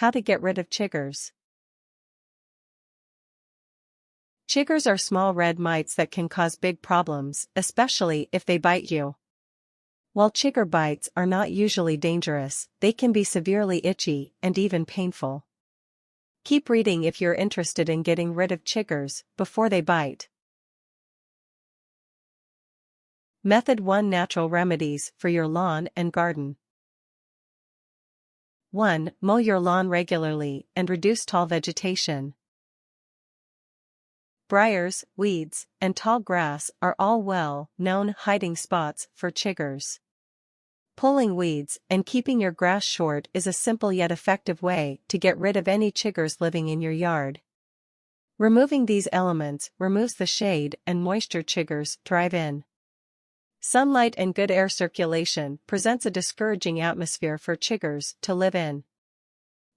How to get rid of chiggers. Chiggers are small red mites that can cause big problems, especially if they bite you. While chigger bites are not usually dangerous, they can be severely itchy and even painful. Keep reading if you're interested in getting rid of chiggers before they bite. Method 1: Natural remedies for your lawn and garden. 1. Mow your lawn regularly and reduce tall vegetation. Briars, weeds, and tall grass are all well-known hiding spots for chiggers. Pulling weeds and keeping your grass short is a simple yet effective way to get rid of any chiggers living in your yard. Removing these elements removes the shade and moisture chiggers thrive in. Sunlight and good air circulation presents a discouraging atmosphere for chiggers to live in.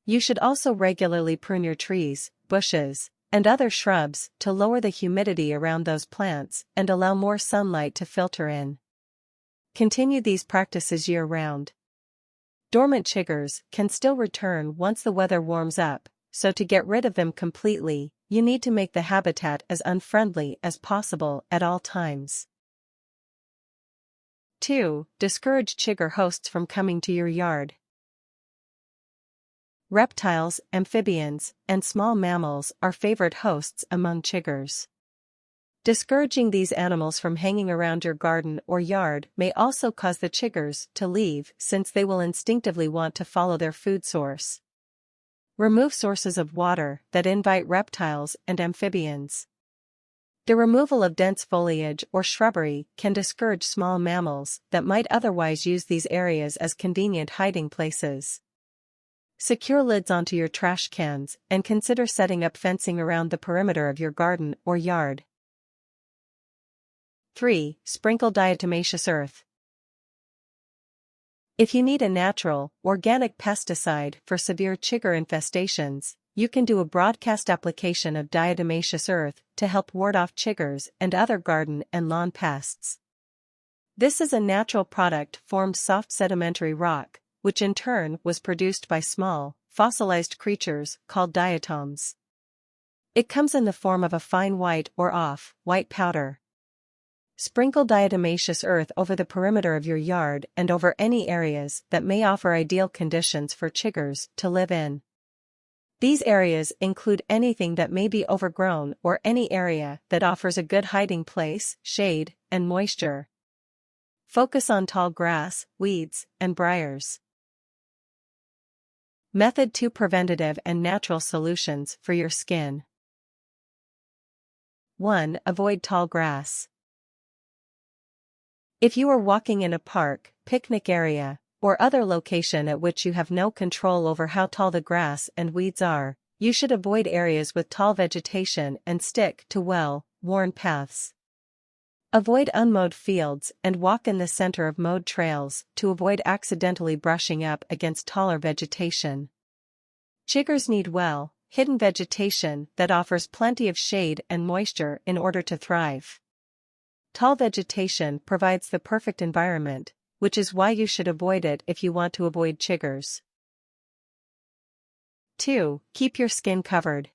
You should also regularly prune your trees, bushes, and other shrubs to lower the humidity around those plants and allow more sunlight to filter in. Continue these practices year-round. Dormant chiggers can still return once the weather warms up, so to get rid of them completely, you need to make the habitat as unfriendly as possible at all times. 2. Discourage chigger hosts from coming to your yard. Reptiles, amphibians, and small mammals are favorite hosts among chiggers. Discouraging these animals from hanging around your garden or yard may also cause the chiggers to leave, since they will instinctively want to follow their food source. Remove sources of water that invite reptiles and amphibians. The removal of dense foliage or shrubbery can discourage small mammals that might otherwise use these areas as convenient hiding places. Secure lids onto your trash cans and consider setting up fencing around the perimeter of your garden or yard. 3. Sprinkle diatomaceous earth. If you need a natural, organic pesticide for severe chigger infestations, you can do a broadcast application of diatomaceous earth to help ward off chiggers and other garden and lawn pests. This is a natural product formed soft sedimentary rock, which in turn was produced by small, fossilized creatures called diatoms. It comes in the form of a fine white or off-white powder. Sprinkle diatomaceous earth over the perimeter of your yard and over any areas that may offer ideal conditions for chiggers to live in. These areas include anything that may be overgrown or any area that offers a good hiding place, shade, and moisture. Focus on tall grass, weeds, and briars. Method 2: Preventative and natural solutions for your skin. 1. Avoid tall grass. If you are walking in a park, picnic area, or other location at which you have no control over how tall the grass and weeds are, you should avoid areas with tall vegetation and stick to well-worn paths. Avoid unmowed fields and walk in the center of mowed trails to avoid accidentally brushing up against taller vegetation. Chiggers need hidden vegetation that offers plenty of shade and moisture in order to thrive. Tall vegetation provides the perfect environment, which is why you should avoid it if you want to avoid chiggers. 2. Keep your skin covered.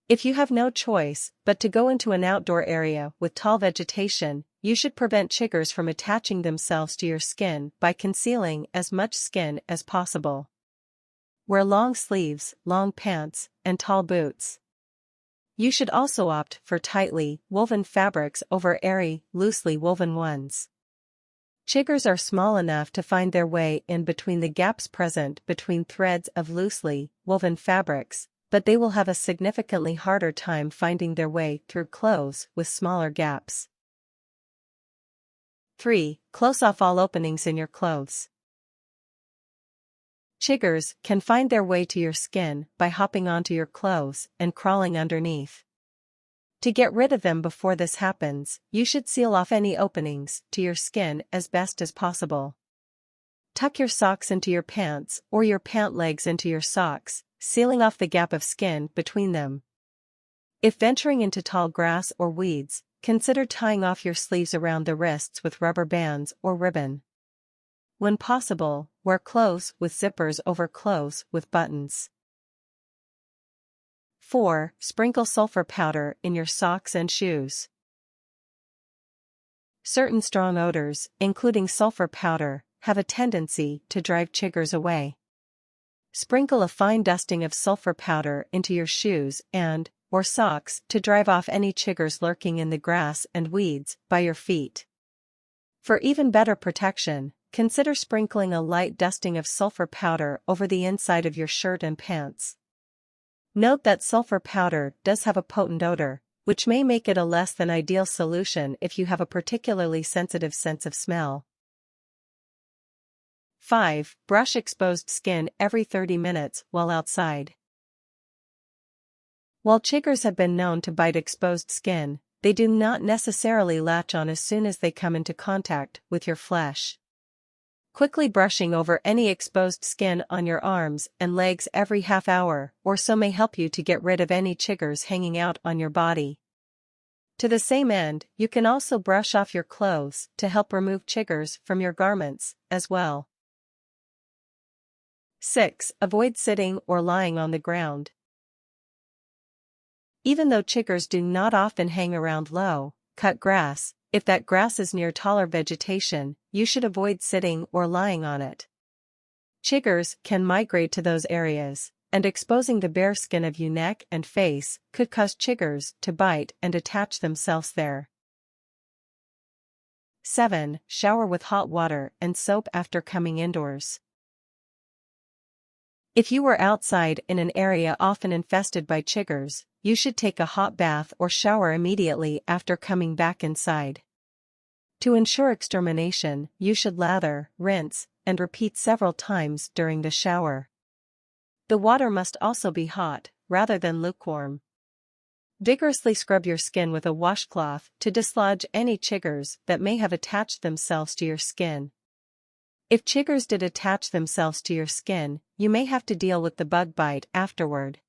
If you have no choice but to go into an outdoor area with tall vegetation, you should prevent chiggers from attaching themselves to your skin by concealing as much skin as possible. Wear long sleeves, long pants, and tall boots. You should also opt for tightly woven fabrics over airy, loosely woven ones. Chiggers are small enough to find their way in between the gaps present between threads of loosely woven fabrics, but they will have a significantly harder time finding their way through clothes with smaller gaps. 3. Close off all openings in your clothes. Chiggers can find their way to your skin by hopping onto your clothes and crawling underneath. To get rid of them before this happens, you should seal off any openings to your skin as best as possible. Tuck your socks into your pants or your pant legs into your socks, sealing off the gap of skin between them. If venturing into tall grass or weeds, consider tying off your sleeves around the wrists with rubber bands or ribbon. When possible, wear clothes with zippers over clothes with buttons. 4. Sprinkle sulfur powder in your socks and shoes. Certain strong odors, including sulfur powder, have a tendency to drive chiggers away. Sprinkle a fine dusting of sulfur powder into your shoes or socks to drive off any chiggers lurking in the grass and weeds by your feet. For even better protection, consider sprinkling a light dusting of sulfur powder over the inside of your shirt and pants. Note that sulfur powder does have a potent odor, which may make it a less than ideal solution if you have a particularly sensitive sense of smell. 5. Brush exposed skin every 30 minutes while outside. While chiggers have been known to bite exposed skin, they do not necessarily latch on as soon as they come into contact with your flesh. Quickly brushing over any exposed skin on your arms and legs every half hour or so may help you to get rid of any chiggers hanging out on your body. To the same end, you can also brush off your clothes to help remove chiggers from your garments as well. 6. Avoid sitting or lying on the ground. Even though chiggers do not often hang around low, cut grass, if that grass is near taller vegetation, you should avoid sitting or lying on it. Chiggers can migrate to those areas, and exposing the bare skin of your neck and face could cause chiggers to bite and attach themselves there. 7. Shower with hot water and soap after coming indoors. If you were outside in an area often infested by chiggers, you should take a hot bath or shower immediately after coming back inside. To ensure extermination, you should lather, rinse, and repeat several times during the shower. The water must also be hot, rather than lukewarm. Vigorously scrub your skin with a washcloth to dislodge any chiggers that may have attached themselves to your skin. If chiggers did attach themselves to your skin, you may have to deal with the bug bite afterward.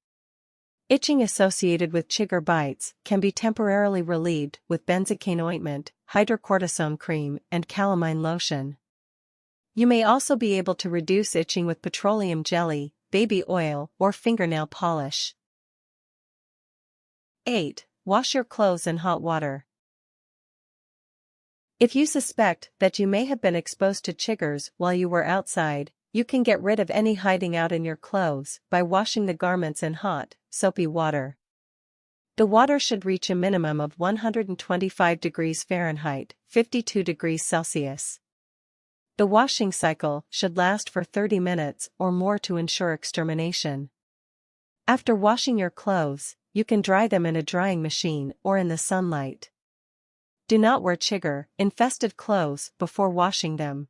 Itching associated with chigger bites can be temporarily relieved with benzocaine ointment, hydrocortisone cream, and calamine lotion. You may also be able to reduce itching with petroleum jelly, baby oil, or fingernail polish. 8. Wash your clothes in hot water. If you suspect that you may have been exposed to chiggers while you were outside, you can get rid of any hiding out in your clothes by washing the garments in hot, soapy water. The water should reach a minimum of 125 degrees Fahrenheit, 52 degrees Celsius. The washing cycle should last for 30 minutes or more to ensure extermination. After washing your clothes, you can dry them in a drying machine or in the sunlight. Do not wear chigger-infested clothes before washing them.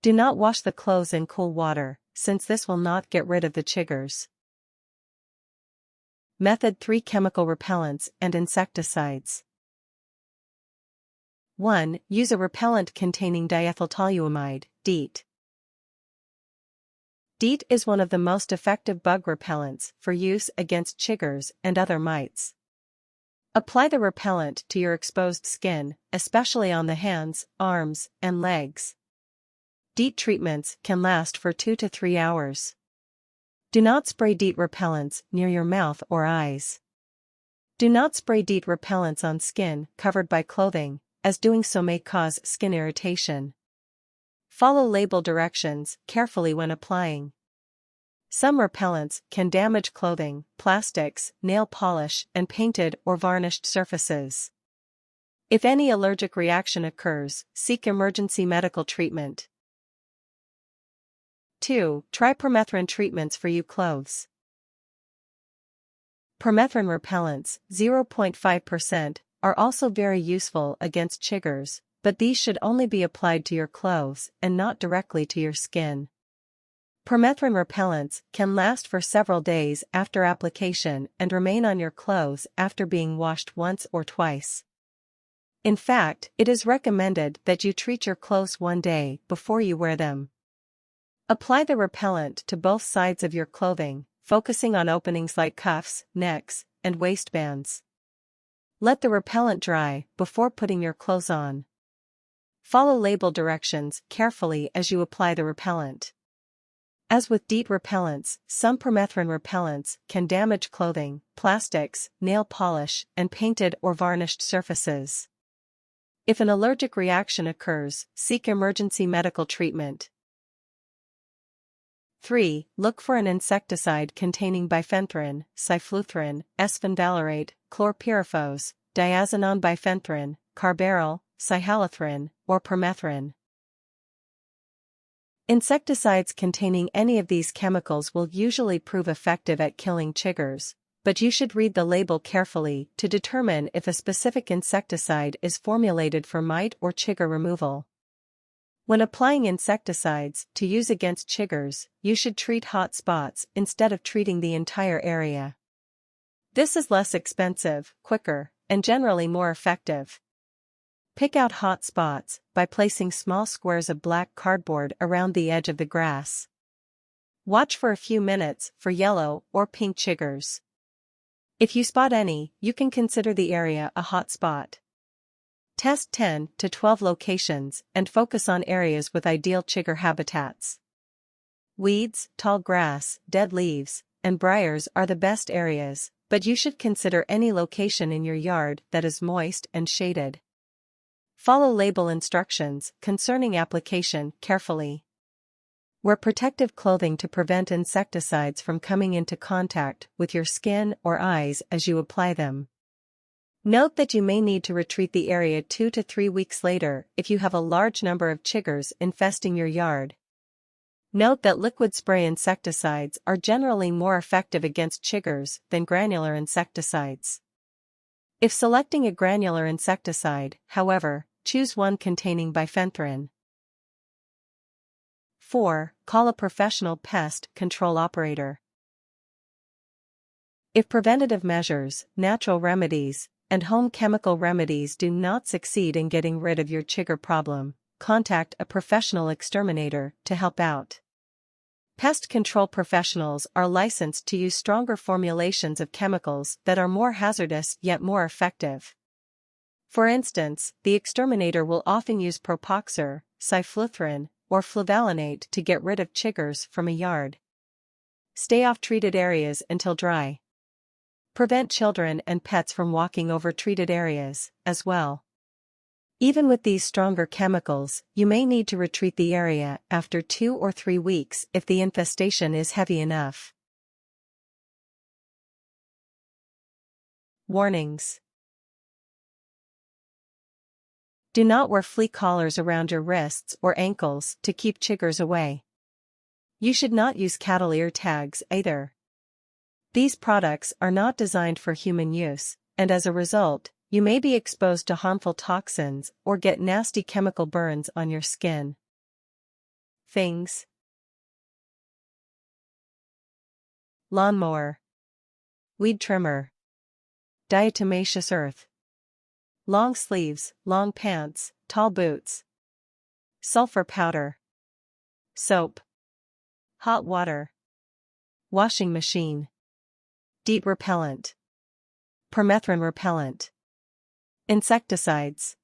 Do not wash the clothes in cool water, since this will not get rid of the chiggers. Method 3. Chemical repellents and insecticides. 1. Use a repellent containing diethyltoluamide, DEET. DEET is one of the most effective bug repellents for use against chiggers and other mites. Apply the repellent to your exposed skin, especially on the hands, arms, and legs. DEET treatments can last for 2 to 3 hours. Do not spray DEET repellents near your mouth or eyes. Do not spray DEET repellents on skin covered by clothing, as doing so may cause skin irritation. Follow label directions carefully when applying. Some repellents can damage clothing, plastics, nail polish, and painted or varnished surfaces. If any allergic reaction occurs, seek emergency medical treatment. 2. Try permethrin treatments for your clothes. Permethrin repellents, 0.5%, are also very useful against chiggers, but these should only be applied to your clothes and not directly to your skin. Permethrin repellents can last for several days after application and remain on your clothes after being washed once or twice. In fact, it is recommended that you treat your clothes one day before you wear them. Apply the repellent to both sides of your clothing, focusing on openings like cuffs, necks, and waistbands. Let the repellent dry before putting your clothes on. Follow label directions carefully as you apply the repellent. As with DEET repellents, some permethrin repellents can damage clothing, plastics, nail polish, and painted or varnished surfaces. If an allergic reaction occurs, seek emergency medical treatment. 3. Look for an insecticide containing bifenthrin, cyfluthrin, S-phenvalerate, chlorpyrifos, diazinon bifenthrin, carbaryl, cyhalothrin, or permethrin. Insecticides containing any of these chemicals will usually prove effective at killing chiggers, but you should read the label carefully to determine if a specific insecticide is formulated for mite or chigger removal. When applying insecticides to use against chiggers, you should treat hot spots instead of treating the entire area. This is less expensive, quicker, and generally more effective. Pick out hot spots by placing small squares of black cardboard around the edge of the grass. Watch for a few minutes for yellow or pink chiggers. If you spot any, you can consider the area a hot spot. Test 10 to 12 locations and focus on areas with ideal chigger habitats. Weeds, tall grass, dead leaves, and briars are the best areas, but you should consider any location in your yard that is moist and shaded. Follow label instructions concerning application carefully. Wear protective clothing to prevent insecticides from coming into contact with your skin or eyes as you apply them. Note that you may need to retreat the area 2 to 3 weeks later if you have a large number of chiggers infesting your yard. Note that liquid spray insecticides are generally more effective against chiggers than granular insecticides. If selecting a granular insecticide, however, choose one containing bifenthrin. 4. Call a professional pest control operator. If preventative measures, natural remedies, and home chemical remedies do not succeed in getting rid of your chigger problem, contact a professional exterminator to help out. Pest control professionals are licensed to use stronger formulations of chemicals that are more hazardous yet more effective. For instance, the exterminator will often use propoxur, cyfluthrin, or fluvalinate to get rid of chiggers from a yard. Stay off treated areas until dry. Prevent children and pets from walking over treated areas, as well. Even with these stronger chemicals, you may need to retreat the area after 2 or 3 weeks if the infestation is heavy enough. Warnings. Do not wear flea collars around your wrists or ankles to keep chiggers away. You should not use cattle ear tags either. These products are not designed for human use, and as a result, you may be exposed to harmful toxins or get nasty chemical burns on your skin. Things: lawnmower, weed trimmer, diatomaceous earth, long sleeves, long pants, tall boots, sulfur powder, soap, hot water, washing machine, DEET repellent, permethrin repellent, insecticides.